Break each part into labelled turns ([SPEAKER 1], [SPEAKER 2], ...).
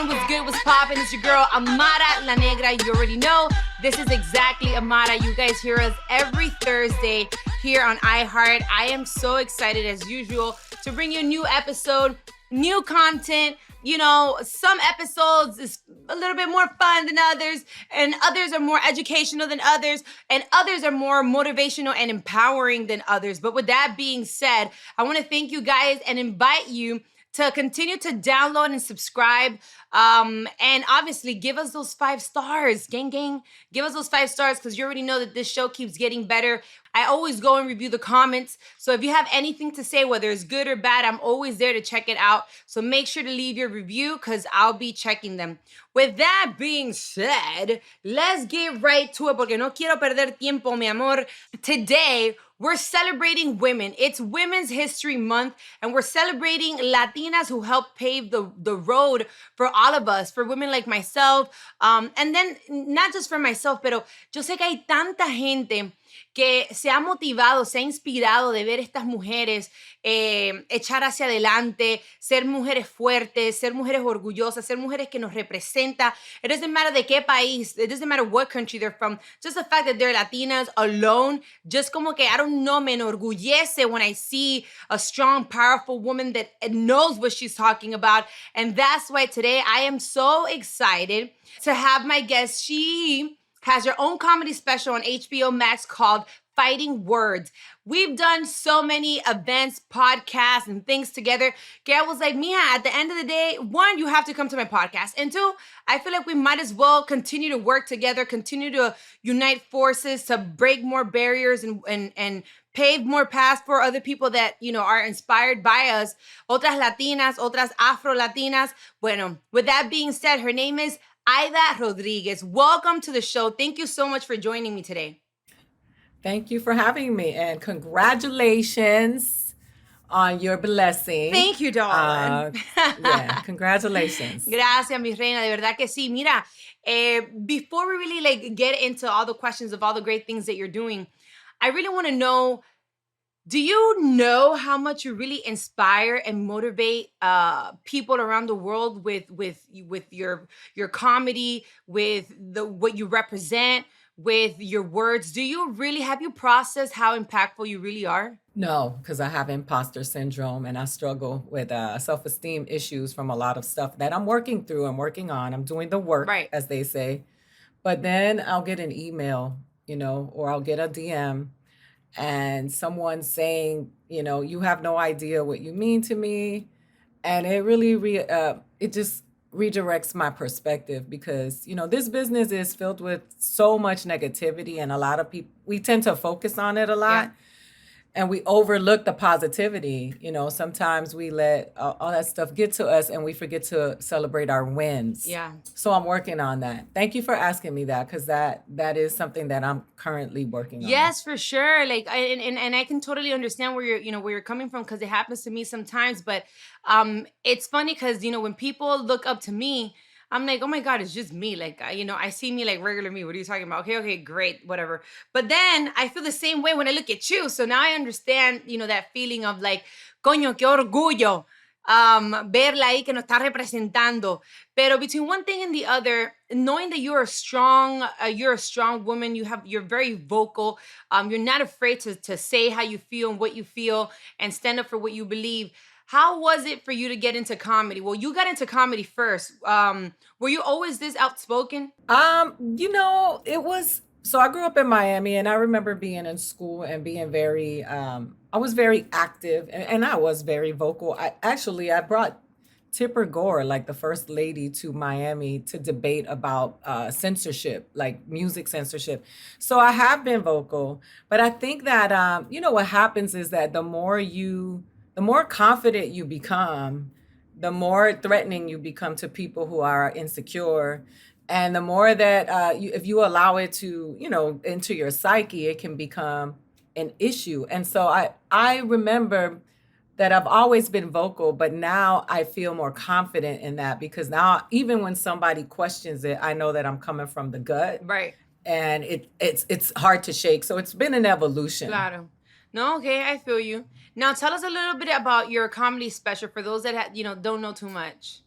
[SPEAKER 1] everyone, what's good, what's poppin'? It's your girl, Amara La Negra. You already know, this is exactly Amara. You guys hear us every Thursday here on iHeart. I am so excited, as usual, to bring you a new episode, new content. You know, some episodes is a little bit more fun than others, and others are more educational than others, and others are more motivational and empowering than others. But with that being said, I want to thank you guys and invite you to continue to download and subscribe, and obviously give us those 5 stars. Gang, give us those 5 stars, because you already know that this show keeps getting better. I always go and review the comments, so if you have anything to say, whether it's good or bad, I'm always there to check it out. So make sure to leave your review, because I'll be checking them. With that being said, let's get right to it, porque no quiero perder tiempo, mi amor. Today, we're celebrating women. It's Women's History Month, and we're celebrating Latinas who helped pave the road for all of us, for women like myself. And then, not just for myself, pero yo sé que hay tanta gente que se ha motivado, se ha inspirado de ver estas mujeres echar hacia adelante, ser mujeres fuertes, ser mujeres orgullosas, ser mujeres que nos representa. It doesn't matter de qué país, it doesn't matter what country they're from, just the fact that they're Latinas alone, just como que, I don't know, me enorgullece when I see a strong, powerful woman that knows what she's talking about. And that's why today I am so excited to have my guest. She has her own comedy special on HBO Max called Fighting Words. We've done so many events, podcasts, and things together. I was like, Mia, at the end of the day, 1, you have to come to my podcast. And 2, I feel like we might as well continue to work together, continue to unite forces to break more barriers and pave more paths for other people that, you know, are inspired by us. Otras Latinas, otras Afro Latinas. Bueno, with that being said, her name is Aida Rodriguez. Welcome to the show. Thank you so much for joining me today.
[SPEAKER 2] Thank you for having me, and congratulations on your blessing.
[SPEAKER 1] Thank you, darling.
[SPEAKER 2] Yeah, congratulations.
[SPEAKER 1] Gracias, mi reina. De verdad que sí. Mira, before we really get into all the questions of all the great things that you're doing, I really want to know, do you know how much you really inspire and motivate people around the world with your comedy, with what you represent, with your words? Do you really, have you processed how impactful you really are?
[SPEAKER 2] No, because I have imposter syndrome, and I struggle with self-esteem issues from a lot of stuff that I'm working through. I'm working on. I'm doing the work,
[SPEAKER 1] Right,
[SPEAKER 2] as they say. But then I'll get an email, or I'll get a DM, and someone saying, you have no idea what you mean to me. And it really, it just redirects my perspective, because, this business is filled with so much negativity, and a lot of people, we tend to focus on it a lot.
[SPEAKER 1] Yeah.
[SPEAKER 2] And we overlook the positivity. Sometimes we let all that stuff get to us, and we forget to celebrate our wins.
[SPEAKER 1] Yeah.
[SPEAKER 2] So I'm working on that. Thank you for asking me that, because that is something that I'm currently working on.
[SPEAKER 1] Yes, for sure. And I can totally understand where you're coming from, because it happens to me sometimes. But it's funny because, when people look up to me, I'm like, oh my God, it's just me. I see me like regular me. What are you talking about? Okay, great, whatever. But then I feel the same way when I look at you. So now I understand, that feeling of like, coño, qué orgullo, verla ahí que nos está representando. Pero between one thing and the other, knowing that you're a strong woman, you're very vocal, you're not afraid to say how you feel and what you feel and stand up for what you believe. How was it for you to get into comedy? Well, you got into comedy first. Were you always this outspoken?
[SPEAKER 2] It was, so I grew up in Miami, and I remember being in school and being very, I was very active, and I was very vocal. I brought Tipper Gore, like the first lady, to Miami to debate about censorship, like music censorship. So I have been vocal, but I think that, what happens is that the more confident you become, the more threatening you become to people who are insecure. And the more that if you allow it to, into your psyche, it can become an issue. And so I remember that I've always been vocal, but now I feel more confident in that, because now even when somebody questions it, I know that I'm coming from the gut.
[SPEAKER 1] Right.
[SPEAKER 2] And it's hard to shake. So it's been an evolution.
[SPEAKER 1] Claro. No, okay, I feel you. Now tell us a little bit about your comedy special for those that don't know too much.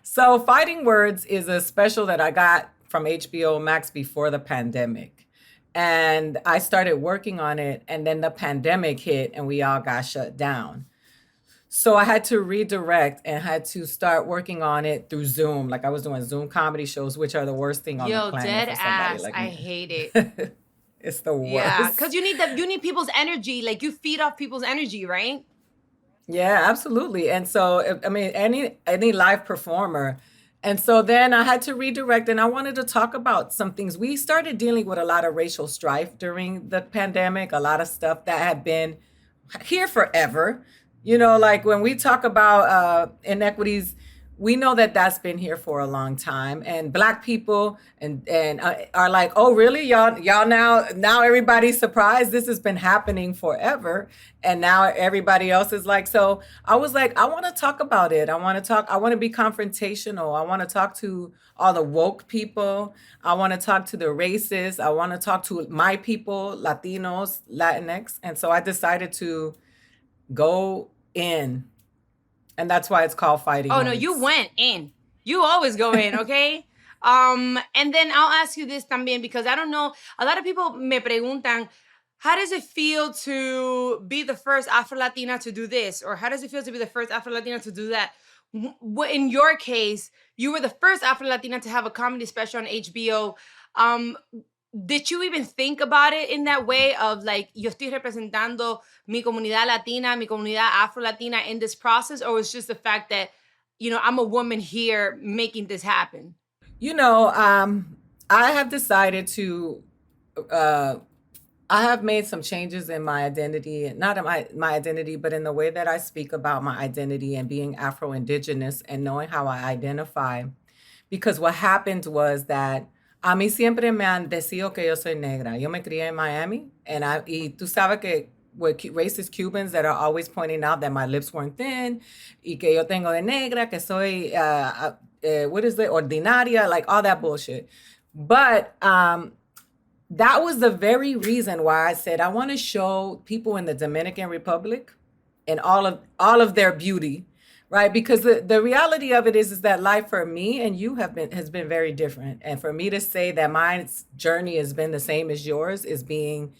[SPEAKER 2] So Fighting Words is a special that I got from HBO Max before the pandemic. And I started working on it, and then the pandemic hit and we all got shut down. So I had to redirect and had to start working on it through Zoom. Like I was doing Zoom comedy shows, which are the worst thing on the
[SPEAKER 1] Yo,
[SPEAKER 2] planet
[SPEAKER 1] dead
[SPEAKER 2] for somebody
[SPEAKER 1] ass.
[SPEAKER 2] like
[SPEAKER 1] I
[SPEAKER 2] me.
[SPEAKER 1] hate it.
[SPEAKER 2] It's the
[SPEAKER 1] Yeah,
[SPEAKER 2] worst.
[SPEAKER 1] because you need people's energy. Like you feed off people's energy, right?
[SPEAKER 2] Yeah, absolutely. And so, I mean, any live performer. And so then I had to redirect, and I wanted to talk about some things. We started dealing with a lot of racial strife during the pandemic, a lot of stuff that had been here forever. You know, like when we talk about inequities, we know that that's been here for a long time. And Black people and are like, oh, really, y'all now everybody's surprised. This has been happening forever, and now everybody else is like. So I was like, I want to talk about it. I want to talk. I want to be confrontational. I want to talk to all the woke people. I want to talk to the racists. I want to talk to my people, Latinos, Latinx. And so I decided to go in. And that's why it's called Fighting
[SPEAKER 1] Oh no, you
[SPEAKER 2] Words.
[SPEAKER 1] went in. You always go in, okay? And then I'll ask you this también because I don't know. A lot of people me preguntan, how does it feel to be the first Afro Latina to do this, or how does it feel to be the first Afro Latina to do that? In your case, you were the first Afro Latina to have a comedy special on HBO. Um, did you even think about it in that way of like, yo estoy representando mi comunidad latina, mi comunidad afro-latina in this process? Or it's just the fact that, I'm a woman here making this happen?
[SPEAKER 2] You know, I have decided to, uh, I have made some changes in my identity, not in my identity, but in the way that I speak about my identity and being Afro-Indigenous and knowing how I identify. Because what happened was that a mí siempre me han decido que yo soy negra. Yo me crié en Miami, y tú sabes que with racist Cubans that are always pointing out that my lips weren't thin, y que yo tengo de negra, que soy, what is it, ordinaria, like all that bullshit. But that was the very reason why I said I want to show people in the Dominican Republic and all of their beauty, right? Because the reality of it is that life for me and you has been very different. And for me to say that my journey has been the same as yours is being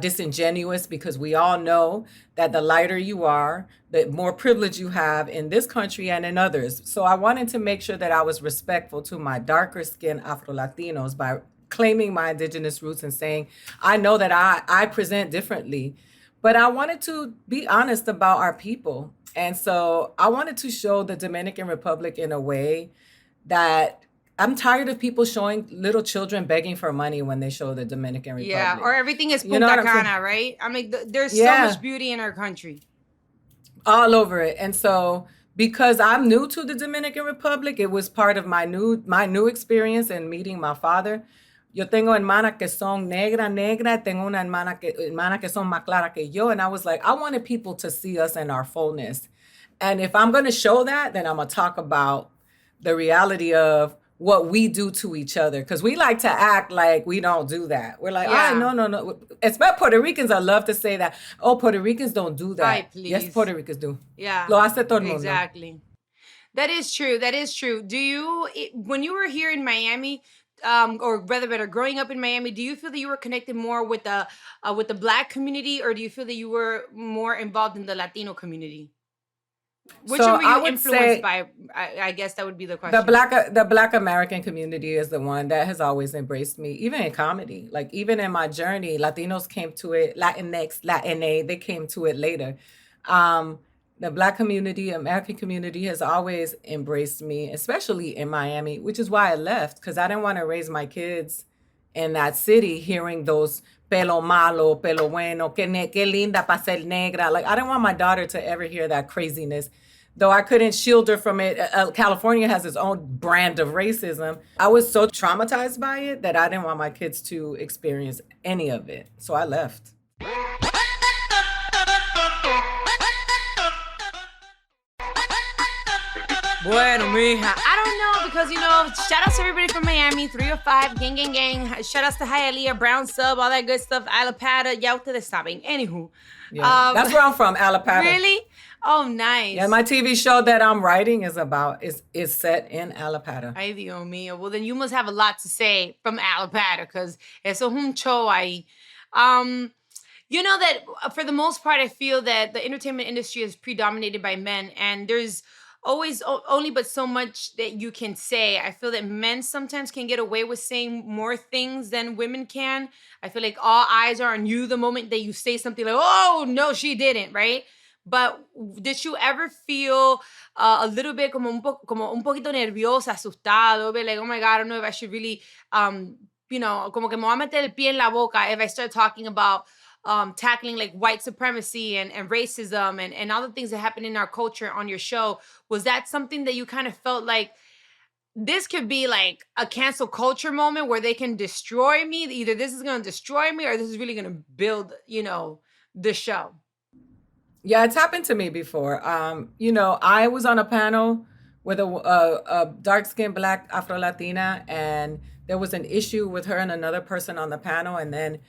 [SPEAKER 2] disingenuous, because we all know that the lighter you are, the more privilege you have in this country and in others. So I wanted to make sure that I was respectful to my darker skinned Afro Latinos by claiming my indigenous roots and saying, I know that I present differently, but I wanted to be honest about our people. And so I wanted to show the Dominican Republic in a way that I'm tired of people showing little children begging for money when they show the Dominican Republic.
[SPEAKER 1] Yeah, or everything is
[SPEAKER 2] You know
[SPEAKER 1] Punta
[SPEAKER 2] what I'm saying?
[SPEAKER 1] Cana, right? I mean, there's so
[SPEAKER 2] Yeah,
[SPEAKER 1] much beauty in our country.
[SPEAKER 2] all over it. And so because I'm new to the Dominican Republic, it was part of my new experience in meeting my father. Yo tengo hermanas que son negra, tengo una hermana que son más clara que yo. And I was like, I wanted people to see us in our fullness. And if I'm going to show that, then I'm going to talk about the reality of what we do to each other. Because we like to act like we don't do that. We're like,
[SPEAKER 1] Yeah.
[SPEAKER 2] no. Especially Puerto Ricans, I love to say that. Oh, Puerto Ricans don't do that.
[SPEAKER 1] Right,
[SPEAKER 2] Yes,
[SPEAKER 1] please.
[SPEAKER 2] Puerto Ricans do.
[SPEAKER 1] Yeah,
[SPEAKER 2] Lo hace todo el mundo.
[SPEAKER 1] exactly. That is true. That is true. When you were here in Miami, or rather better, growing up in Miami, do you feel that you were connected more with the Black community, or do you feel that you were more involved in the Latino community? Which
[SPEAKER 2] So
[SPEAKER 1] one were
[SPEAKER 2] I
[SPEAKER 1] you
[SPEAKER 2] would
[SPEAKER 1] influenced
[SPEAKER 2] say
[SPEAKER 1] by? I guess that would be the
[SPEAKER 2] the
[SPEAKER 1] question.
[SPEAKER 2] Black American community is the one that has always embraced me, even in comedy. Like even in my journey, Latinos came to it, Latinx, Latina, they came to it later. The Black community, American community has always embraced me, especially in Miami, which is why I left, because I didn't want to raise my kids in that city hearing those pelo malo, pelo bueno, que linda pa ser negra. Like I didn't want my daughter to ever hear that craziness. Though I couldn't shield her from it. California has its own brand of racism. I was so traumatized by it that I didn't want my kids to experience any of it. So I left.
[SPEAKER 1] Bueno, mija. I don't know, because, shout outs to everybody from Miami, 305, gang, gang, gang. Shout outs to Hialeah, Brown Sub, all that good stuff. Alapata, ya ustedes saben. Anywho.
[SPEAKER 2] Yeah, that's where I'm from, Alapata.
[SPEAKER 1] Really? Oh, nice.
[SPEAKER 2] Yeah, my TV show that I'm writing is set in Alapata.
[SPEAKER 1] Ay, Dios mío. Well, then you must have a lot to say from Alapata, because eso es un show ahí. That for the most part, I feel that the entertainment industry is predominated by men, and there's always only but so much that you can say. I feel that men sometimes can get away with saying more things than women can. I feel like all eyes are on you the moment that you say something like, oh, no, she didn't, right? But did you ever feel a little bit como un poquito nerviosa, asustado, like, oh my God, I don't know if I should really, como que me voy a meter el pie en la boca if I start talking about tackling like white supremacy and racism and all the things that happen in our culture on your show? Was that something that you kind of felt like this could be like a cancel culture moment where they can destroy me? Either this is going to destroy me or this is really going to build, the show?
[SPEAKER 2] Yeah, it's happened to me before. I was on a panel with a dark-skinned Black Afro Latina, and there was an issue with her and another person on the panel, and then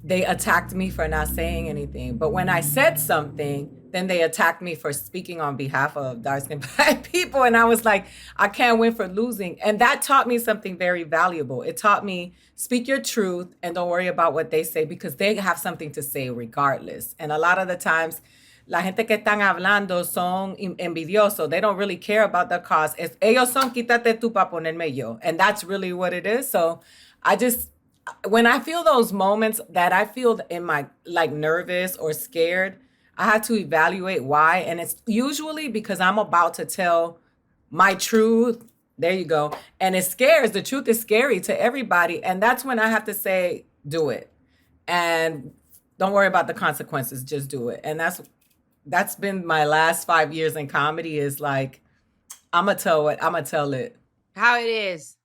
[SPEAKER 2] they attacked me for not saying anything. But when I said something, then they attacked me for speaking on behalf of dark-skinned Black people. And I was like, I can't win for losing. And that taught me something very valuable. It taught me, speak your truth and don't worry about what they say, because they have something to say regardless. And a lot of the times, la gente que están hablando son envidiosos. They don't really care about the cause. Ellos son quítate tú pa ponerme yo. And that's really what it is. So when I feel those moments that I feel in my like nervous or scared, I had to evaluate why. And it's usually because I'm about to tell my truth. There you go. And it scares. The truth is scary to everybody. And that's when I have to say, do it. And don't worry about the consequences. Just do it. And that's been my last 5 years in comedy, is like, I'm going to tell it.
[SPEAKER 1] How it is.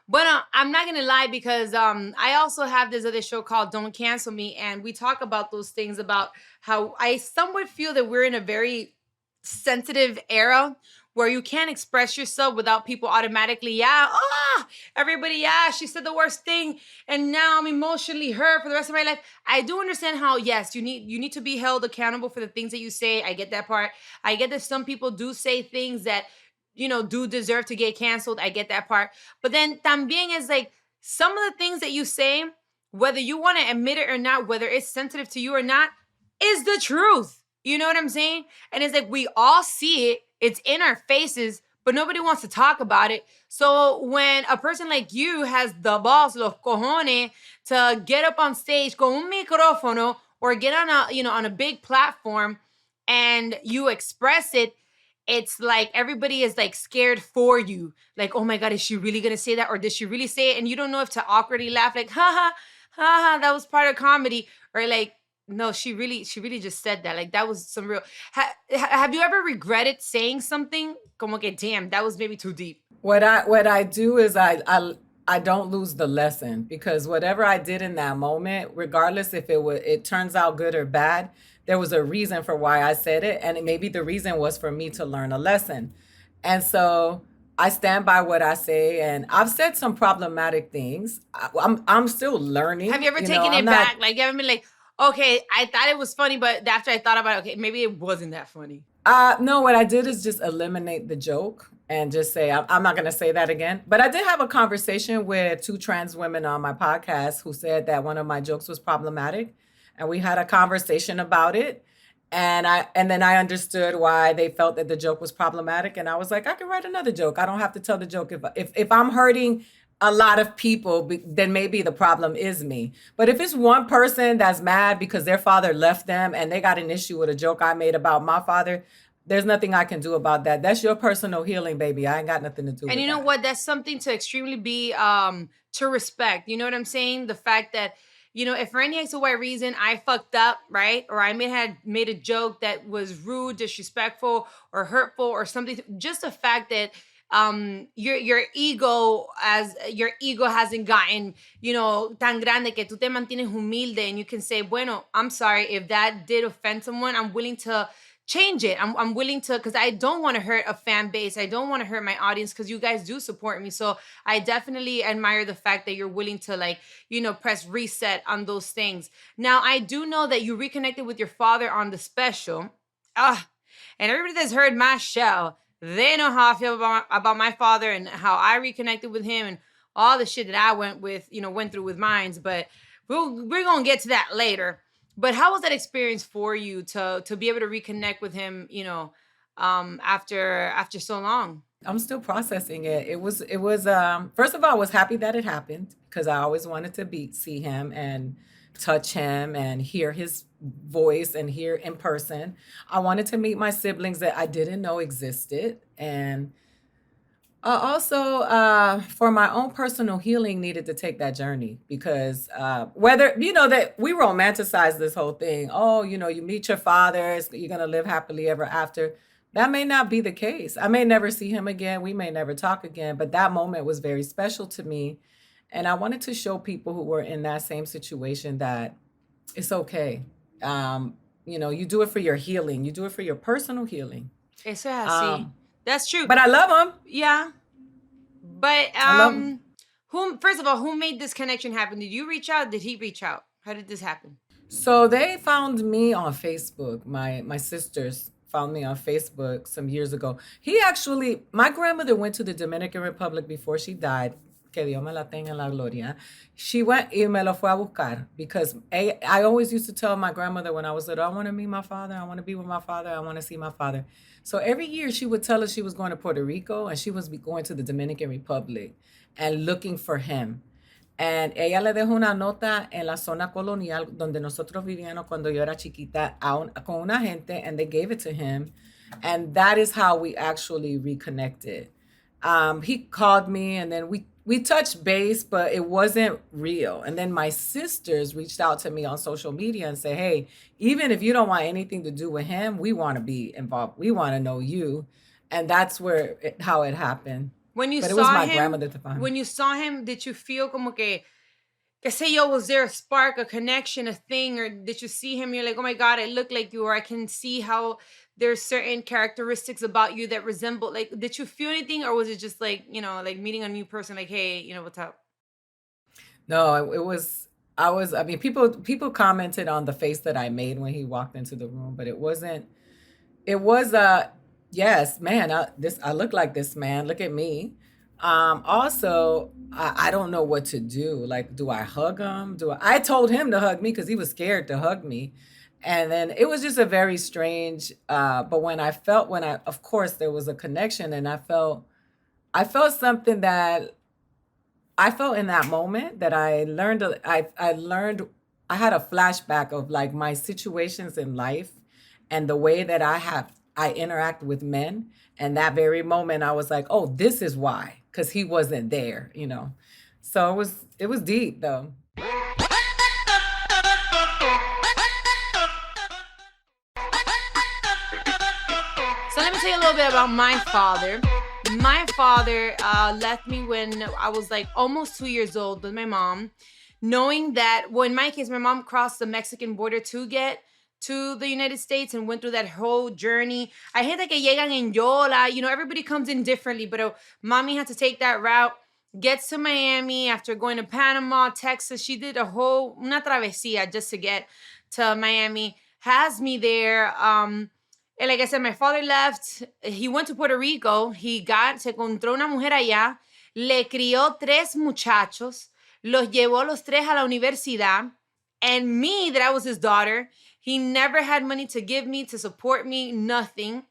[SPEAKER 1] But I'm not going to lie, because I also have this other show called Don't Cancel Me. And we talk about those things, about how I somewhat feel that we're in a very sensitive era where you can't express yourself without people automatically, everybody, she said the worst thing, and now I'm emotionally hurt for the rest of my life. I do understand how, yes, you need to be held accountable for the things that you say. I get that part. I get that some people do say things that, do deserve to get canceled. I get that part. But then también is like, some of the things that you say, whether you want to admit it or not, whether it's sensitive to you or not, is the truth. You know what I'm saying? And it's like, we all see it. It's in our faces, but nobody wants to talk about it. So when a person like you has the balls, los cojones, to get up on stage con un micrófono or get on on a big platform and you express it, it's like everybody is like scared for you. Like, oh my God, is she really going to say that? Or did she really say it? And you don't know if to awkwardly laugh, like, that was part of comedy. Or like, no, she really just said that. Like, that was some real. Have you ever regretted saying something? Como que, damn, that was maybe too deep.
[SPEAKER 2] What I do is I don't lose the lesson, because whatever I did in that moment, regardless if it turns out good or bad, there was a reason for why I said it, and maybe the reason was for me to learn a lesson. And so I stand by what I say, and I've said some problematic things. I'm still learning.
[SPEAKER 1] Have you ever taken it back? Like, you ever been like, okay, I thought it was funny, but after I thought about it, okay, maybe it wasn't that funny?
[SPEAKER 2] No, what I did is just eliminate the joke and just say, I'm not going to say that again. But I did have a conversation with 2 trans women on my podcast who said that one of my jokes was problematic. And we had a conversation about it. And then I understood why they felt that the joke was problematic. And I was like, I can write another joke. I don't have to tell the joke. If I'm hurting a lot of people, then maybe the problem is me. But if it's one person that's mad because their father left them and they got an issue with a joke I made about my father, there's nothing I can do about that. That's your personal healing, baby. I ain't got nothing to do with that.
[SPEAKER 1] And you know what? That's something to extremely be to respect. You know what I'm saying? The fact that, if for any X or Y reason I fucked up, right? Or I had made a joke that was rude, disrespectful, or hurtful, or something. Just the fact that your ego hasn't gotten, tan grande que tú te mantienes humilde, and you can say, bueno, I'm sorry if that did offend someone. I'm willing to change it. I'm willing to, because I don't want to hurt a fan base. I don't want to hurt my audience, because you guys do support me. So I definitely admire the fact that you're willing to, like, press reset on those things. Now, I do know that you reconnected with your father on the special. And everybody that's heard my show, they know how I feel about my father and how I reconnected with him and all the shit that I went through with mines. But we're gonna get to that later. But how was that experience for you to be able to reconnect with him, after so long?
[SPEAKER 2] I'm still processing it. It was first of all, I was happy that it happened because I always wanted to see him and touch him and hear his voice and hear in person. I wanted to meet my siblings that I didn't know existed, and also, for my own personal healing, needed to take that journey because whether that we romanticize this whole thing. Oh, you meet your father, you're gonna live happily ever after. That may not be the case. I may never see him again. We may never talk again. But that moment was very special to me, and I wanted to show people who were in that same situation that it's okay. You do it for your healing. You do it for your personal healing.
[SPEAKER 1] Eso es así.
[SPEAKER 2] Um,
[SPEAKER 1] That's true.
[SPEAKER 2] but I love him.
[SPEAKER 1] Yeah. But
[SPEAKER 2] I love him.
[SPEAKER 1] first of all, who made this connection happen? Did you reach out? Did he reach out? How did this happen?
[SPEAKER 2] So they found me on Facebook. My sisters found me on Facebook some years ago. My grandmother went to the Dominican Republic before she died. Que Dios me la tenga en la gloria. She went y me lo fue a buscar because I always used to tell my grandmother when I was little, I want to meet my father. I want to be with my father. I want to see my father. So every year she would tell us she was going to Puerto Rico and she was going to the Dominican Republic and looking for him. And ella le dejó una nota en la zona colonial donde nosotros vivíamos cuando yo era chiquita con una gente, and they gave it to him. And that is how we actually reconnected. He called me and then we touched base, but it wasn't real. And then my sisters reached out to me on social media and said, hey, even if you don't want anything to do with him, we want to be involved. We want to know you. And that's how it happened.
[SPEAKER 1] When you
[SPEAKER 2] But it
[SPEAKER 1] saw
[SPEAKER 2] was my
[SPEAKER 1] him,
[SPEAKER 2] grandmother to find him.
[SPEAKER 1] when you saw him, did you feel como que say yo, was there a spark, a connection, a thing, or did you see him? You're like, oh my God, I look like you, or I can see how there's certain characteristics about you that resemble. Like, did you feel anything, or was it just like like meeting a new person? Like, hey, what's up?
[SPEAKER 2] No, it was. I mean, people commented on the face that I made when he walked into the room, but it wasn't. It was yes, man. I look like this man. Look at me. Also, I don't know what to do. Like, do I hug him? I told him to hug me because he was scared to hug me, and then it was just a very strange. But of course, there was a connection, and I felt something that I felt in that moment that I learned. I learned. I had a flashback of like my situations in life and the way that I interact with men. And that very moment, I was like, "Oh, this is why," because he wasn't there. So it was deep though.
[SPEAKER 1] So let me tell you a little bit about my father. My father left me when I was like almost 2 years old with my mom, knowing that, well, in my case, my mom crossed the Mexican border to get to the United States and went through that whole journey. Hay gente que llegan en Yola, everybody comes in differently, but mommy had to take that route, gets to Miami after going to Panama, Texas. She did una travesía just to get to Miami, has me there. And like I said, my father left. He went to Puerto Rico. Se encontró una mujer allá. Le crió 3 muchachos. Los llevó los 3 a la universidad. And me, that I was his daughter, he never had money to give me, to support me, nothing.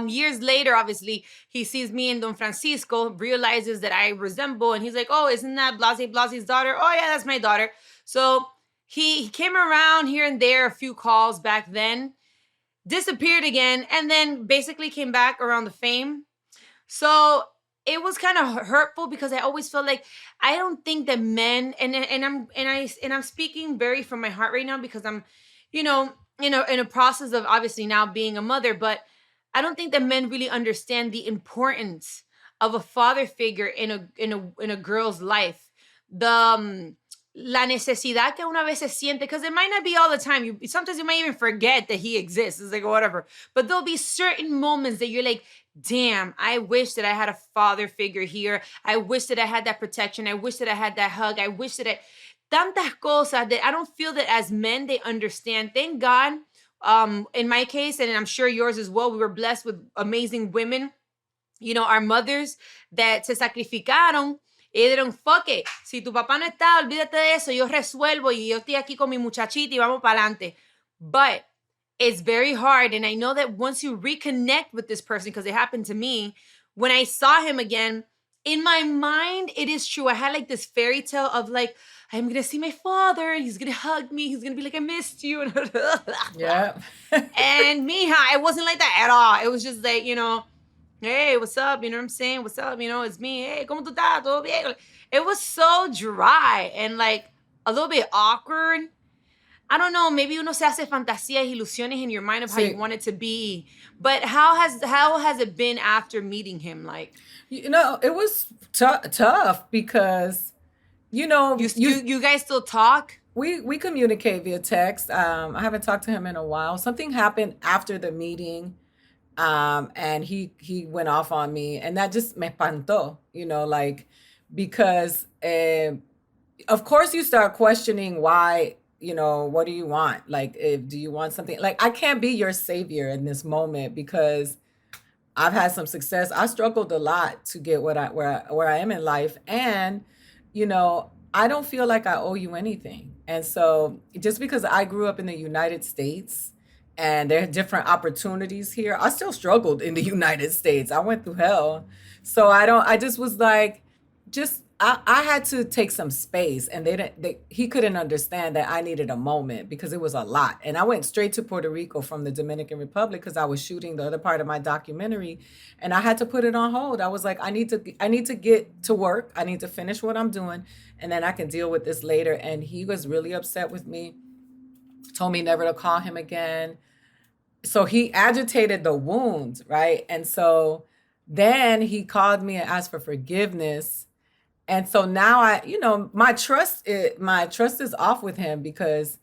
[SPEAKER 1] Years later, obviously, he sees me in Don Francisco, realizes that I resemble, and he's like, oh, isn't that Blase's daughter? Oh, yeah, that's my daughter. So he came around here and there, a few calls back then, disappeared again, and then basically came back around the fame. So it was kind of hurtful because I always felt like I don't think that men, and I'm speaking very from my heart right now because I'm, in a process of obviously now being a mother, but I don't think that men really understand the importance of a father figure in a girl's life. The la necesidad que una vez se siente, because it might not be all the time. Sometimes you might even forget that he exists. It's like, whatever. But there'll be certain moments that you're like, damn, I wish that I had a father figure here. I wish that I had that protection. I wish that I had that hug. I wish that tantas cosas that I don't feel that as men, they understand. Thank God. In my case, and I'm sure yours as well, we were blessed with amazing women, our mothers that se sacrificaron. Y dijeron, fuck it. Si tu papá no está, olvídate de eso. Yo resuelvo y yo estoy aquí con mi muchachita y vamos para adelante. But it's very hard. And I know that once you reconnect with this person, because it happened to me, when I saw him again, in my mind, it is true. I had like this fairy tale of like, I'm going to see my father and he's going to hug me. He's going to be like, I missed you.
[SPEAKER 2] Yeah.
[SPEAKER 1] And mija, it wasn't like that at all. It was just like, hey, what's up? You know what I'm saying? What's up? It's me. Hey, ¿cómo tú estás? ¿Todo bien? It was so dry and like a little bit awkward. I don't know. Maybe uno se hace fantasías, ilusiones in your mind of how you want it to be. But how has it been after meeting him? Like,
[SPEAKER 2] it was tough because, you
[SPEAKER 1] guys still talk?
[SPEAKER 2] We communicate via text. I haven't talked to him in a while. Something happened after the meeting. And he went off on me, and that just me espantó, like, because of course you start questioning why, what do you want? Like, do you want something? Like, I can't be your savior in this moment because I've had some success. I struggled a lot to get where I am in life, and I don't feel like I owe you anything. And so just because I grew up in the United States and there are different opportunities here, I still struggled in the United States. I went through hell. So I just was like, I had to take some space, and he couldn't understand that I needed a moment because it was a lot. And I went straight to Puerto Rico from the Dominican Republic because I was shooting the other part of my documentary, and I had to put it on hold. I was like, I need to get to work. I need to finish what I'm doing, and then I can deal with this later. And he was really upset with me, told me never to call him again. So he agitated the wound, right? And so then he called me and asked for forgiveness. And so now my trust is off with him because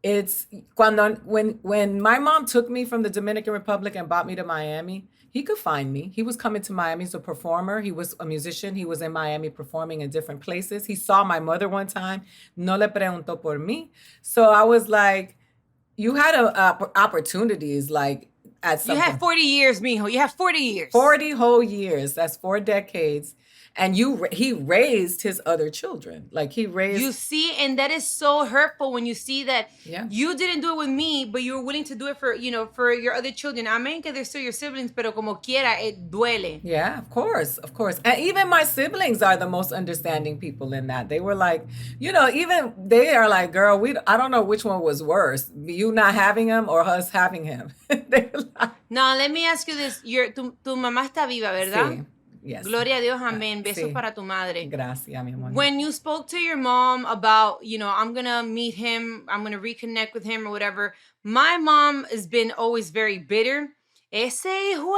[SPEAKER 2] it's when my mom took me from the Dominican Republic and brought me to Miami, he could find me. He was coming to Miami as a performer. He was a musician. He was in Miami performing in different places. He saw my mother one time. No le preguntó por mí. So I was like, you had opportunities like at some
[SPEAKER 1] You had 40 years, mijo. You have 40 years.
[SPEAKER 2] 40 whole years. That's 4 decades. And he raised his other children. Like he raised.
[SPEAKER 1] You see, and that is so hurtful when you see that you didn't do it with me, but you were willing to do it for your other children. I mean, que they're still your siblings, pero como quiera, it duele.
[SPEAKER 2] Yeah, of course. And even my siblings are the most understanding people in that. They were like, even they are like, girl, I don't know which one was worse, you not having him or us having him. They were like,
[SPEAKER 1] now, let me ask you this. Tu mamá está viva, ¿verdad?
[SPEAKER 2] Sí. Yes.
[SPEAKER 1] Gloria a Dios, amén. Besos para tu madre.
[SPEAKER 2] Gracias, mi amor.
[SPEAKER 1] When you spoke to your mom about, I'm going to meet him, I'm going to reconnect with him or whatever, my mom has been always very bitter. Ese hijo,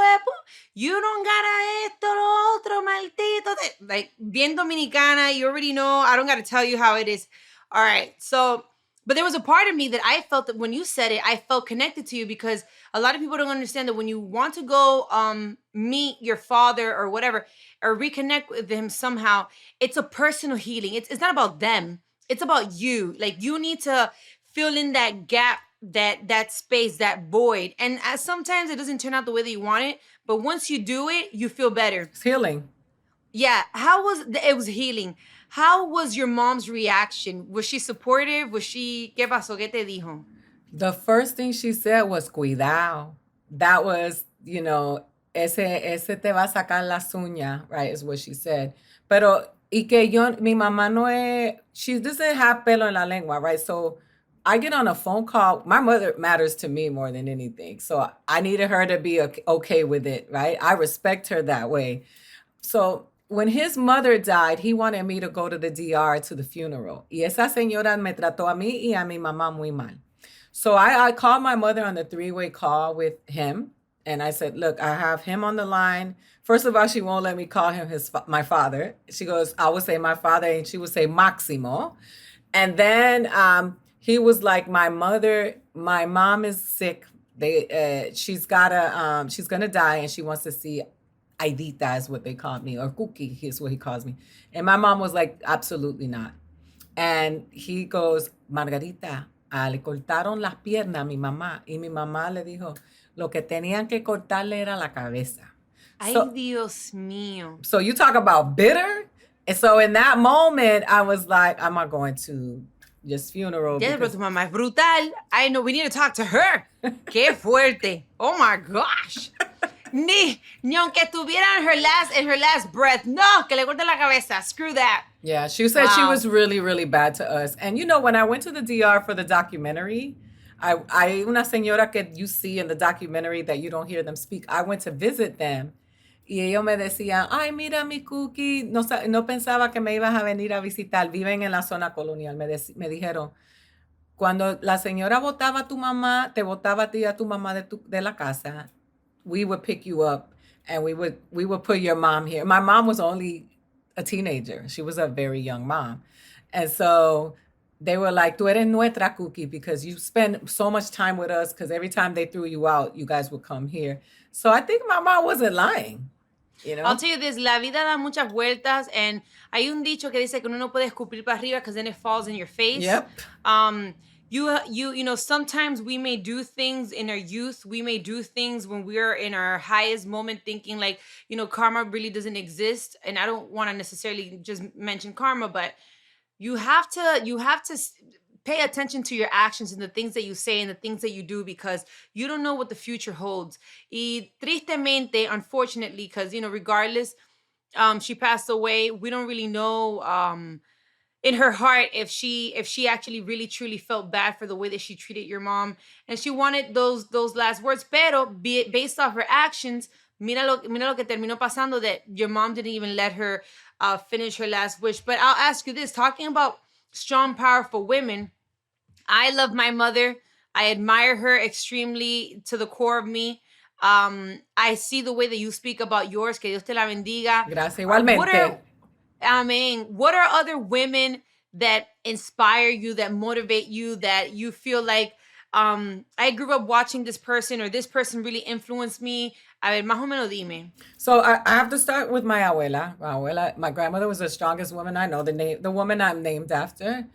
[SPEAKER 1] you don't got esto, lo otro, maldito. Like, bien dominicana, you already know. I don't got to tell you how it is. All right, so... But there was a part of me that I felt that when you said it, I felt connected to you because a lot of people don't understand that when you want to go meet your father or whatever, or reconnect with him somehow, it's a personal healing. It's not about them. It's about you. Like, you need to fill in that gap, that space, that void. And sometimes it doesn't turn out the way that you want it. But once you do it, you feel better.
[SPEAKER 2] It's healing.
[SPEAKER 1] Yeah. It was healing. How was your mom's reaction? Was she supportive? ¿Qué pasó? ¿Qué te dijo?
[SPEAKER 2] The first thing she said was, cuidado. That was, ese te va a sacar las uñas, right, is what she said. Pero, mi mamá no es, she doesn't have pelo en la lengua, right? So I get on a phone call. My mother matters to me more than anything. So I needed her to be okay with it, right? I respect her that way. So when his mother died, he wanted me to go to the DR to the funeral. Y esa señora me trató a mí y a mi mamá muy mal. So I called my mother on the 3-way call with him. And I said, look, I have him on the line. First of all, she won't let me call him my father. She goes, I would say my father, and she would say Maximo. And then he was like, my mom is sick. She's gonna die, and she wants to see Aidita is what they called me, or Cookie is what he calls me. And my mom was like, absolutely not. And he goes, Margarita, le cortaron las piernas a mi mamá. Y mi mamá le dijo, lo que tenían que cortarle era la cabeza.
[SPEAKER 1] Ay, Dios mío.
[SPEAKER 2] So you talk about bitter. And so in that moment, I was like, I'm not going to this funeral.
[SPEAKER 1] Yeah, pero tu mamá es brutal. I know, we need to talk to her. Qué fuerte. Oh my gosh. Ni aunque estuviera in her last breath. No, que le corte la cabeza. Screw that.
[SPEAKER 2] Yeah, she said she was really, really bad to us. And you know, when I went to the DR for the documentary, I una señora que you see in the documentary that you don't hear them speak, I went to visit them. Y ellos me decían, ay, mira mi Cookie, no pensaba que me ibas a venir a visitar, viven en la zona colonial. Me dijeron, cuando la señora votaba a tu mamá, te votaba a ti y a tu mamá de la casa, we would pick you up and we would put your mom here. My mom was only a teenager. She was a very young mom. And so they were like, tú eres nuestra Cookie, because you spend so much time with us, because every time they threw you out, you guys would come here. So I think my mom wasn't lying. You know?
[SPEAKER 1] I'll tell you this, la vida da muchas vueltas, and hay un dicho que dice que uno no puede escupir para arriba because then it falls in your face.
[SPEAKER 2] Yep.
[SPEAKER 1] You know, sometimes we may do things in our youth. We may do things when we're in our highest moment thinking like, you know, karma really doesn't exist. And I don't want to necessarily just mention karma, but you have to pay attention to your actions and the things that you say and the things that you do, because you don't know what the future holds. Y tristemente, unfortunately, because, you know, regardless, she passed away. We don't really know in her heart if she actually really truly felt bad for the way that she treated your mom, and she wanted those last words. Pero based off her actions, mira lo que terminó pasando, that your mom didn't even let her finish her last wish. But I'll ask you this, talking about strong, powerful women, I love my mother. I admire her extremely to the core of me. I see the way that you speak about yours. Que Dios te la bendiga.
[SPEAKER 2] Gracias, igualmente.
[SPEAKER 1] What are other women that inspire you, that motivate you, that you feel like, I grew up watching this person, or this person really influenced me? A ver, más o menos dime.
[SPEAKER 2] So I have to start with my abuela. My grandmother was the strongest woman I know, the woman I'm named after.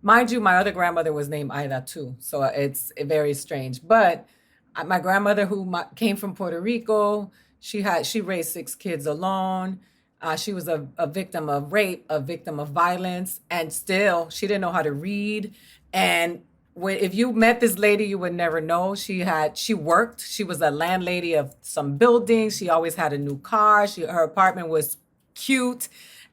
[SPEAKER 2] Mind you, my other grandmother was named Aida too, so it's very strange. But my grandmother, who came from Puerto Rico, she raised 6 kids alone. She was a victim of rape, a victim of violence, and still she didn't know how to read. And if you met this lady, you would never know. She worked. She was a landlady of some buildings. She always had a new car. Her apartment was cute,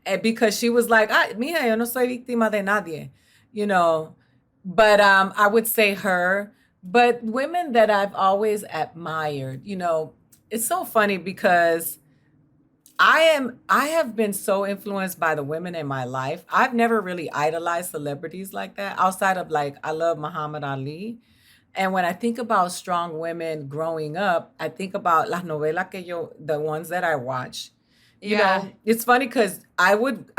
[SPEAKER 2] and because she was like, mija, yo no soy víctima de nadie, you know. But I would say her. But women that I've always admired, you know, it's so funny because I have been so influenced by the women in my life. I've never really idolized celebrities like that, outside of, like, I love Muhammad Ali. And when I think about strong women growing up, I think about las novelas the ones that I watch. You know, it's funny because I would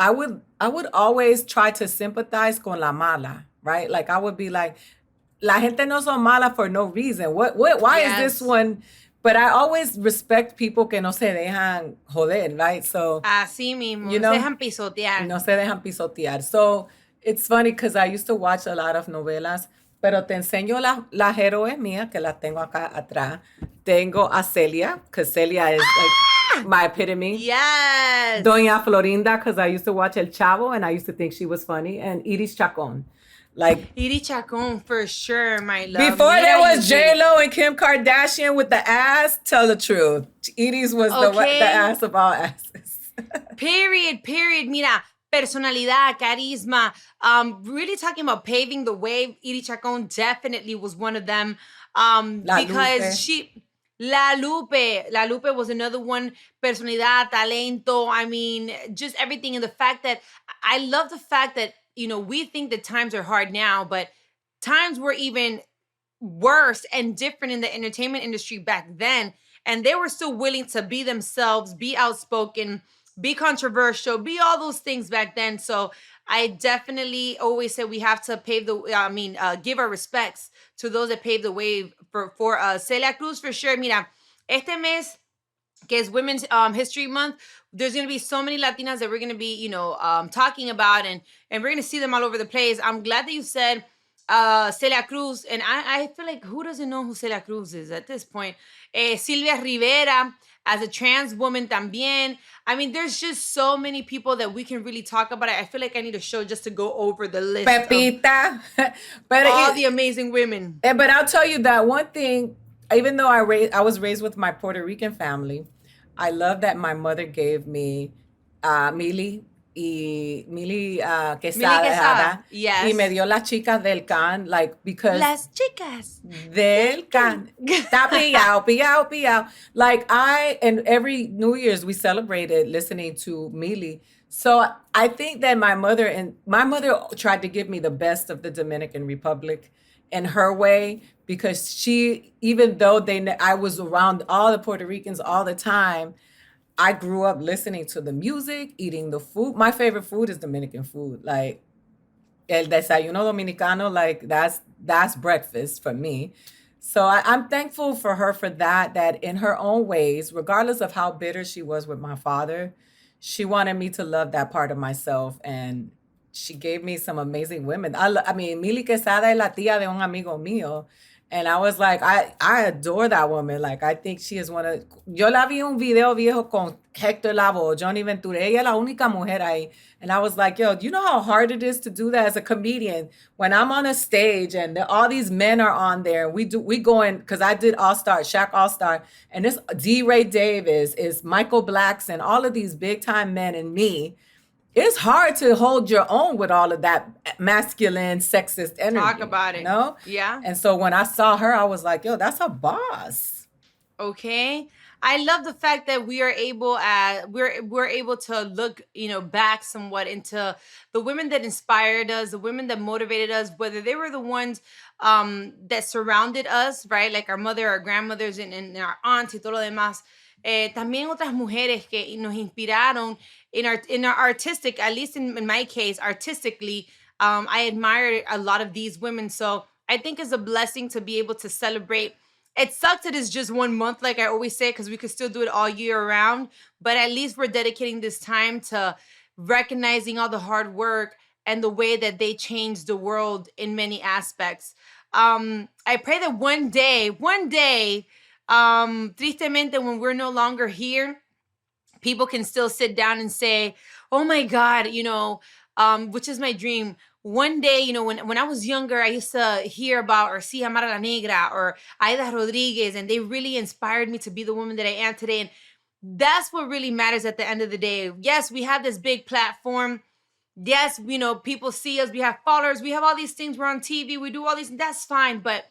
[SPEAKER 2] always try to sympathize con la mala, right? Like, I would be like, la gente no son mala for no reason. Why is this one? But I always respect people que no se dejan joder, right? So
[SPEAKER 1] así mismo,
[SPEAKER 2] you know,
[SPEAKER 1] no se dejan pisotear.
[SPEAKER 2] No se dejan pisotear. So it's funny because I used to watch a lot of novelas, pero te enseño las héroes mías, que las tengo acá atrás. Tengo a Celia, because Celia is like my epitome.
[SPEAKER 1] Yes.
[SPEAKER 2] Doña Florinda, because I used to watch El Chavo and I used to think she was funny. And Iris Chacon. Like
[SPEAKER 1] Iris Chacon, for sure, my love.
[SPEAKER 2] Before there was J-Lo and Kim Kardashian with the ass, tell the truth. Iris was the ass of all asses.
[SPEAKER 1] Period. Mira, personalidad, carisma. Really talking about paving the way. Iris Chacon definitely was one of them. Because La Lupe was another one. Personalidad, talento. I mean, just everything. And the fact that, I love the fact that, you know, we think that times are hard now, but times were even worse and different in the entertainment industry back then. And they were still willing to be themselves, be outspoken, be controversial, be all those things back then. So I definitely always say we have to give our respects to those that paved the way for us. Celia Cruz, for sure. Mira, este mes, que es Women's History Month, there's going to be so many Latinas that we're going to be, talking about, and we're going to see them all over the place. I'm glad that you said Celia Cruz, and I feel like who doesn't know who Celia Cruz is at this point? Silvia Rivera, as a trans woman también. I mean, there's just so many people that we can really talk about. I feel like I need a show just to go over the list
[SPEAKER 2] Pepita.
[SPEAKER 1] But all the amazing women.
[SPEAKER 2] But I'll tell you that one thing, even though I was raised with my Puerto Rican family, I love that my mother gave me Mili Quesada.
[SPEAKER 1] Yes.
[SPEAKER 2] Y me dio las chicas del can, like, because
[SPEAKER 1] Las chicas
[SPEAKER 2] del can. Piao. Like, and every New Year's we celebrated listening to Mili. So I think that my mother tried to give me the best of the Dominican Republic in her way, because she, even though I was around all the Puerto Ricans all the time, I grew up listening to the music, eating the food. My favorite food is Dominican food. Like, el desayuno dominicano, like that's breakfast for me. So I'm thankful for her for that in her own ways, regardless of how bitter she was with my father, she wanted me to love that part of myself. And she gave me some amazing women. I mean, Mili Quesada es la tía de un amigo mío. And I was like, I adore that woman. Like, I think she is one of... Yo la vi un video viejo con Hector Lavoe, Johnny Ventura. Ella es la única mujer ahí. And I was like, yo, do you know how hard it is to do that as a comedian? When I'm on a stage and all these men are on there, we going... Because I did All-Star, Shaq All-Star. And this D. Ray Davis is Michael Blackson, all of these big-time men and me. It's hard to hold your own with all of that masculine, sexist energy.
[SPEAKER 1] Talk about it.
[SPEAKER 2] You know?
[SPEAKER 1] Yeah.
[SPEAKER 2] And so when I saw her, I was like, yo, that's a boss.
[SPEAKER 1] Okay. I love the fact that we are able we're able to look, back somewhat into the women that inspired us, the women that motivated us, whether they were the ones that surrounded us, right? Like our mother, our grandmothers, and our aunts y todo lo demás. También otras mujeres que nos inspiraron in our artistic, at least in my case, artistically, I admire a lot of these women. So I think it's a blessing to be able to celebrate. It sucks that it's just 1 month, like I always say, because we could still do it all year round. But at least we're dedicating this time to recognizing all the hard work and the way that they changed the world in many aspects. I pray that one day, tristemente, when we're no longer here, people can still sit down and say, oh my God, which is my dream. One day, when I was younger, I used to hear about or see Amara Negra or Aida Rodriguez, and they really inspired me to be the woman that I am today. And that's what really matters at the end of the day. Yes, we have this big platform. Yes, people see us. We have followers. We have all these things. We're on TV. We do all these. That's fine. But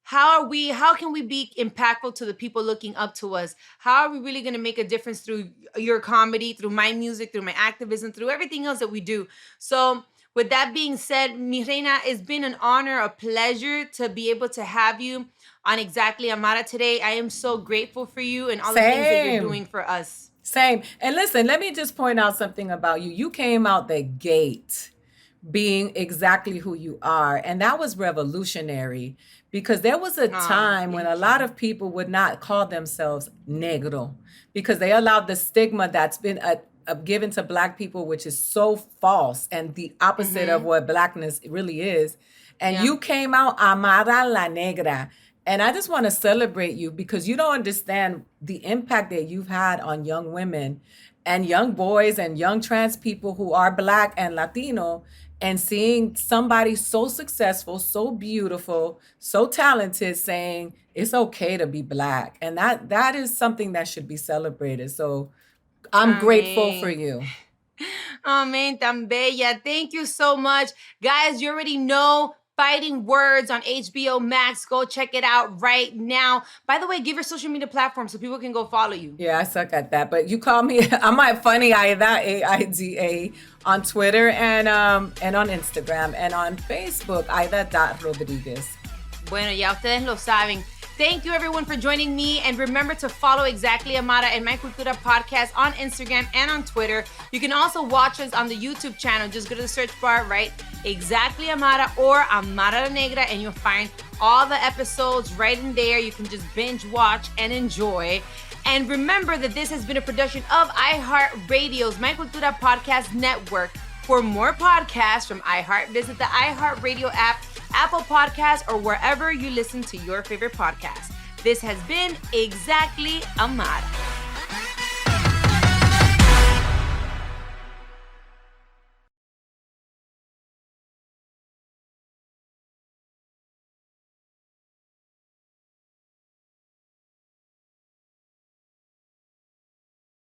[SPEAKER 1] how can we be impactful to the people looking up to us? How are we really going to make a difference through your comedy, through my music, through my activism, through everything else that we do? So with that being said, mi reina, it's been an honor, a pleasure to be able to have you on Exactly Amara today. I am so grateful for you and all the things that you're doing for us.
[SPEAKER 2] Same. And listen, let me just point out something about you. You came out the gate being exactly who you are. And that was revolutionary, because there was a time when a lot of people would not call themselves negro, because they allowed the stigma that's been given to Black people, which is so false and the opposite of what Blackness really is. And you came out Amara la Negra. And I just want to celebrate you, because you don't understand the impact that you've had on young women and young boys and young trans people who are Black and Latino, and seeing somebody so successful, so beautiful, so talented saying it's okay to be Black. And that is something that should be celebrated. So I'm grateful for you.
[SPEAKER 1] Amen, tan bella. Thank you so much. Guys, you already know Fighting Words on HBO Max. Go check it out right now. By the way, give your social media platform so people can go follow you.
[SPEAKER 2] Yeah, I suck at that. But you call me, I'm at Funny Aida, AIDA, on Twitter and on Instagram, and on Facebook, Aida Rodriguez.
[SPEAKER 1] Bueno, ya ustedes lo saben. Thank you everyone for joining me. And remember to follow Exactly Amara and My Cultura podcast on Instagram and on Twitter. You can also watch us on the YouTube channel. Just go to the search bar, right? Exactly Amara or Amara La Negra, and you'll find all the episodes right in there. You can just binge watch and enjoy. And remember that this has been a production of iHeart Radio's My Cultura Podcast Network. For more podcasts from iHeart, visit the iHeart Radio app, Apple Podcasts, or wherever you listen to your favorite podcasts. This has been Exactly Amara.